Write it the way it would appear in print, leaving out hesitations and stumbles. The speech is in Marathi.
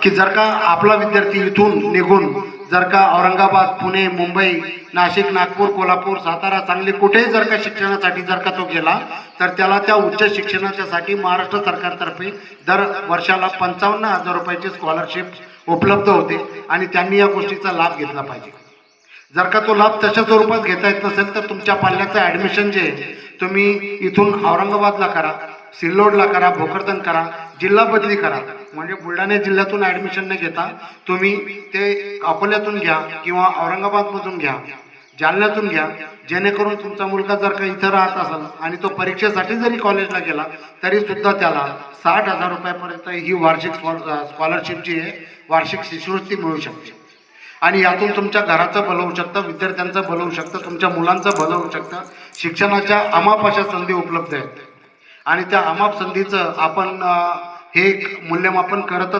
की जर का आपला विद्यार्थी इथून निघून जर का औरंगाबाद, पुणे, मुंबई, नाशिक, नागपूर, कोल्हापूर, सातारा, सांगली कुठेही जर का शिक्षणासाठी जर का तो गेला तर त्याला त्या उच्च शिक्षणाच्यासाठी महाराष्ट्र सरकारतर्फे दर वर्षाला 55,000 रुपयाची स्कॉलरशिप उपलब्ध होते आणि त्यांनी या गोष्टीचा लाभ घेतला पाहिजे. जर का तो लाभ तशा स्वरूपात घेता येत नसेल तर तुमच्या पाल्याचं ॲडमिशन जे तुम्ही इथून औरंगाबादला करा, सिल्लोडला करा, भोकरदन करा, जिल्हा बदली करा. म्हणजे बुलढाणा जिल्ह्यातून ॲडमिशन न घेता तुम्ही ते अकोल्यातून घ्या किंवा औरंगाबादमधून घ्या, जालन्यातून घ्या, जेणेकरून तुमचा मुलगा जर का इथं राहत असेल आणि तो परीक्षेसाठी जरी कॉलेजला गेला तरी सुद्धा त्याला 60,000 रुपयापर्यंत ही वार्षिक स्कॉलरशिप जी आहे, वार्षिक शिष्यवृत्ती मिळू शकते. आणि यातून तुमच्या घराचं भलं होऊ शकतं, विद्यार्थ्यांचं भलं होऊ शकतं, तुमच्या मुलांचं भलं होऊ शकतं. शिक्षणाच्या अमाप अशा संधी उपलब्ध आहेत आणि त्या अमाप संधीचं आपण हे मूल्यमापन करत